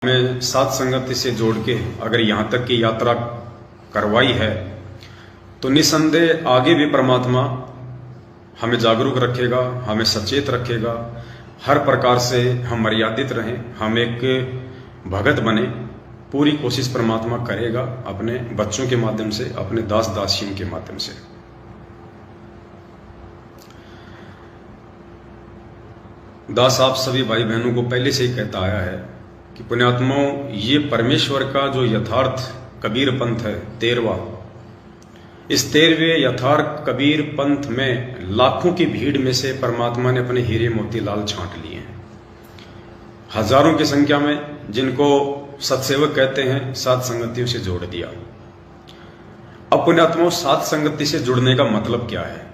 में साथ संगति से जोड़ के अगर यहाँ तक की यात्रा करवाई है तो निसंदेह आगे भी परमात्मा हमें जागरूक रखेगा, हमें सचेत रखेगा। हर प्रकार से हम मर्यादित रहें, हम एक भगत बने, पूरी कोशिश परमात्मा करेगा अपने बच्चों के माध्यम से, अपने दास दासियों के माध्यम से। दास आप सभी भाई बहनों को पहले से ही कहता आया है कि पुण्यात्माओं, ये परमेश्वर का जो यथार्थ कबीर पंथ है 13वां, इस 13वें यथार्थ कबीर पंथ में लाखों की भीड़ में से परमात्मा ने अपने हीरे मोतीलाल छांट लिए हैं। हजारों की संख्या में जिनको सत्सेवक कहते हैं, साथ संगतियों से जोड़ दिया। अब पुण्यात्माओं, साथ संगति से जुड़ने का मतलब क्या है?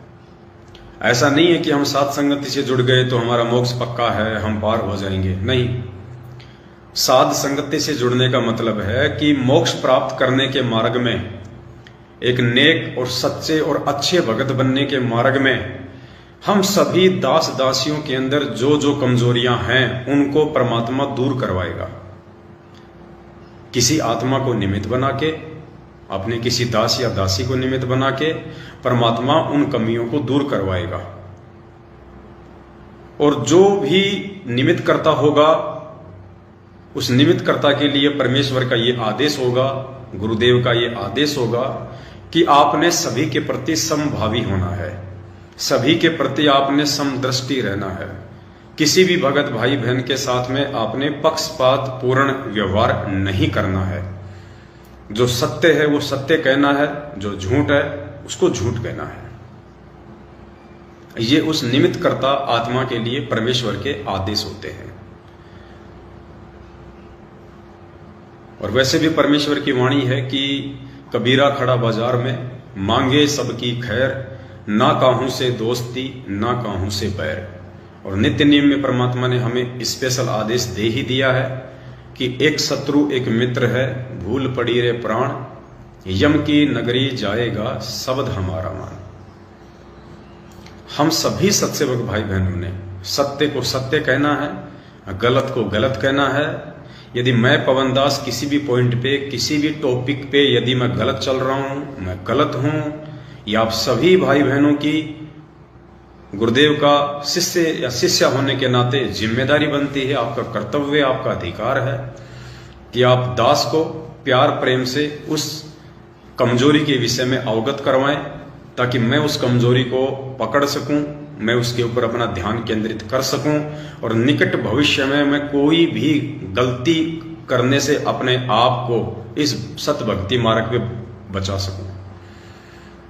ऐसा नहीं है कि हम साथ संगति से जुड़ गए तो हमारा मोक्ष पक्का है, हम पार हो जाएंगे। नहीं, साध संगति से जुड़ने का मतलब है कि मोक्ष प्राप्त करने के मार्ग में, एक नेक और सच्चे और अच्छे भगत बनने के मार्ग में हम सभी दास दासियों के अंदर जो जो कमजोरियां हैं उनको परमात्मा दूर करवाएगा। किसी आत्मा को निमित्त बना के, अपने किसी दास या दासी को निमित्त बना के परमात्मा उन कमियों को दूर करवाएगा। और जो भी निमित्त करता होगा, उस निमित्त कर्ता के लिए परमेश्वर का ये आदेश होगा, गुरुदेव का ये आदेश होगा कि आपने सभी के प्रति समभावी होना है, सभी के प्रति आपने समदृष्टि रहना है। किसी भी भगत भाई बहन के साथ में आपने पक्षपात पूर्ण व्यवहार नहीं करना है। जो सत्य है वो सत्य कहना है, जो झूठ है उसको झूठ कहना है। ये उस निमित्त कर्ता आत्मा के लिए परमेश्वर के आदेश होते हैं। और वैसे भी परमेश्वर की वाणी है कि कबीरा खड़ा बाजार में, मांगे सबकी खैर, ना काहू से दोस्ती ना काहू से बैर। और नित्य नियम में परमात्मा ने हमें स्पेशल आदेश दे ही दिया है कि एक शत्रु एक मित्र है, भूल पड़ी रे प्राण, यम की नगरी जाएगा शब्द हमारा मान। हम सभी सत्सेवक भाई बहनों ने सत्य को सत्य कहना है, गलत को गलत कहना है। यदि मैं पवन दास किसी भी पॉइंट पे, किसी भी टॉपिक पे यदि मैं गलत चल रहा हूं, मैं गलत हूं, या आप सभी भाई बहनों की गुरुदेव का शिष्य या शिष्य होने के नाते जिम्मेदारी बनती है, आपका कर्तव्य, आपका अधिकार है कि आप दास को प्यार प्रेम से उस कमजोरी के विषय में अवगत करवाएं, ताकि मैं उस कमजोरी को पकड़ सकूं, मैं उसके ऊपर अपना ध्यान केंद्रित कर सकूं और निकट भविष्य में मैं कोई भी गलती करने से अपने आप को इस सत भक्ति मार्ग पे बचा सकूं।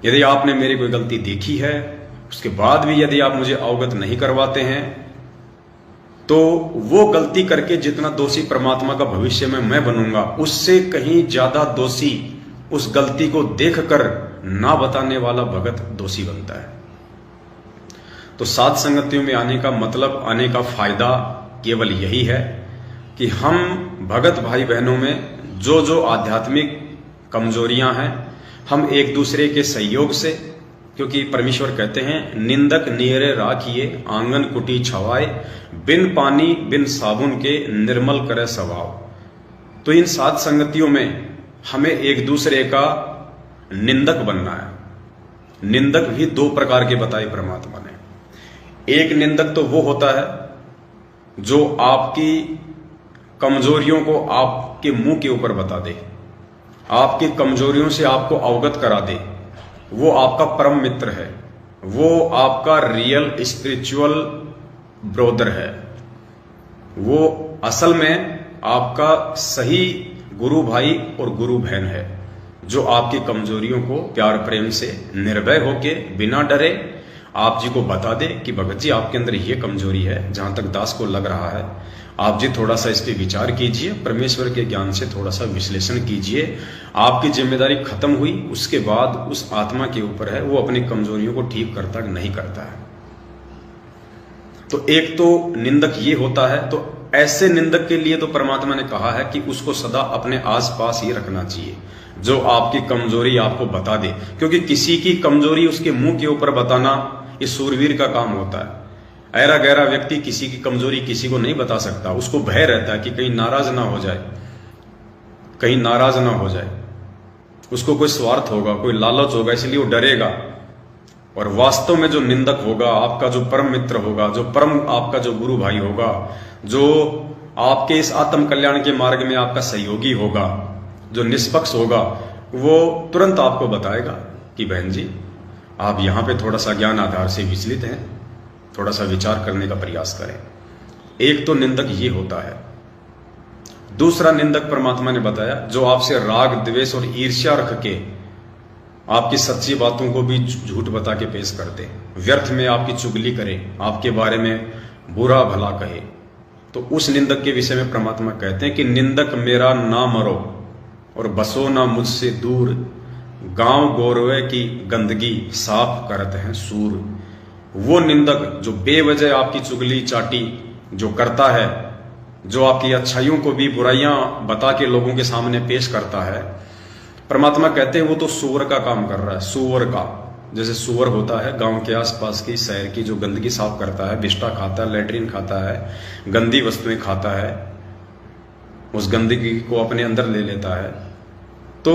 यदि आपने मेरी कोई गलती देखी है, उसके बाद भी यदि आप मुझे अवगत नहीं करवाते हैं, तो वो गलती करके जितना दोषी परमात्मा का भविष्य में मैं बनूंगा, उससे कहीं ज्यादा दोषी उस गलती को देखकर ना बताने वाला भगत दोषी बनता है। तो साथ संगतियों में आने का मतलब, आने का फायदा केवल यही है कि हम भगत भाई बहनों में जो जो आध्यात्मिक कमजोरियां हैं, हम एक दूसरे के सहयोग से, क्योंकि परमेश्वर कहते हैं निंदक नीरे राखिए आंगन कुटी छवाए, बिन पानी बिन साबुन के निर्मल करे स्वभाव। तो इन साथ संगतियों में हमें एक दूसरे का निंदक बनना है। निंदक भी दो प्रकार के बताए परमात्मा ने। एक निंदक तो वो होता है जो आपकी कमजोरियों को आपके मुंह के ऊपर बता दे, आपकी कमजोरियों से आपको अवगत करा दे। वो आपका परम मित्र है, वो आपका रियल स्पिरिचुअल ब्रोदर है, वो असल में आपका सही गुरु भाई और गुरु बहन है, जो आपकी कमजोरियों को प्यार प्रेम से निर्भय होके बिना डरे आप जी को बता दे कि भगत जी आपके अंदर ये कमजोरी है, जहां तक दास को लग रहा है आप जी थोड़ा सा इस पे विचार कीजिए, परमेश्वर के ज्ञान से थोड़ा सा विश्लेषण कीजिए। आपकी जिम्मेदारी खत्म हुई, उसके बाद उस आत्मा के ऊपर है वो अपनी कमजोरियों को ठीक करता नहीं करता है। तो एक तो निंदक ये होता है। तो ऐसे निंदक के लिए तो परमात्मा ने कहा है कि उसको सदा अपने आसपास ही रखना चाहिए, जो आपकी कमजोरी आपको बता दे। क्योंकि किसी की कमजोरी उसके मुंह के ऊपर बताना ये सूरवीर का काम होता है। ऐरा गहरा व्यक्ति किसी की कमजोरी किसी को नहीं बता सकता, उसको भय रहता है कि कहीं नाराज ना हो जाए, कहीं नाराज ना हो जाए, उसको कोई स्वार्थ होगा, कोई लालच होगा, इसलिए वो डरेगा। और वास्तव में जो निंदक होगा, आपका जो परम मित्र होगा, जो परम आपका जो गुरु भाई होगा, जो आपके इस आत्म कल्याण के मार्ग में आपका सहयोगी होगा, जो निष्पक्ष होगा, वो तुरंत आपको बताएगा कि बहन जी आप यहां पे थोड़ा सा ज्ञान आधार से विचलित हैं, थोड़ा सा विचार करने का प्रयास करें। एक तो निंदक ये होता है। दूसरा निंदक परमात्मा ने बताया जो आपसे राग द्वेष और ईर्ष्या रख के आपकी सच्ची बातों को भी झूठ बता के पेश करते, व्यर्थ में आपकी चुगली करे, आपके बारे में बुरा भला कहे, तो उस निंदक के विषय में परमात्मा कहते हैं कि निंदक मेरा ना मरो और बसो ना मुझसे दूर, गांव गौरवे की गंदगी साफ करत हैं सूर। वो निंदक जो बेवजह आपकी चुगली चाटी जो करता है, जो आपकी अच्छाइयों को भी बुराइयां बता के लोगों के सामने पेश करता है, परमात्मा कहते हैं वो तो सूअर का काम कर रहा है, सूअर का। जैसे सूअर होता है गांव के आसपास की शहर की जो गंदगी साफ करता है, बिष्टा खाता है, लेटरिन खाता है, गंदी वस्तुएं खाता है, उस गंदगी को अपने अंदर ले लेता है, तो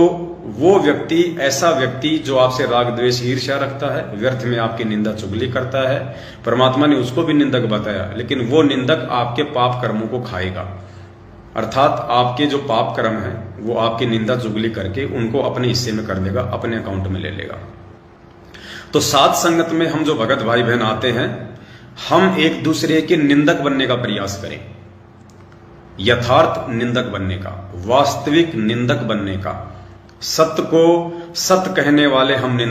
वो व्यक्ति, ऐसा व्यक्ति जो आपसे राग द्वेष ईर्ष्या रखता है, व्यर्थ में आपकी निंदा चुगली करता है, परमात्मा ने उसको भी निंदक बताया, लेकिन वो निंदक आपके पाप कर्मों को खाएगा। अर्थात आपके जो पाप कर्म हैं वो आपकी निंदा चुगली करके उनको अपने हिस्से में कर लेगा, अपने अकाउंट में ले लेगा। तो साथ संगत में हम जो भगत भाई बहन आते हैं, हम एक दूसरे के निंदक बनने का प्रयास करें, यथार्थ निंदक बनने का, वास्तविक निंदक बनने का। सत्य को सत्य कहने वाले हम निंदक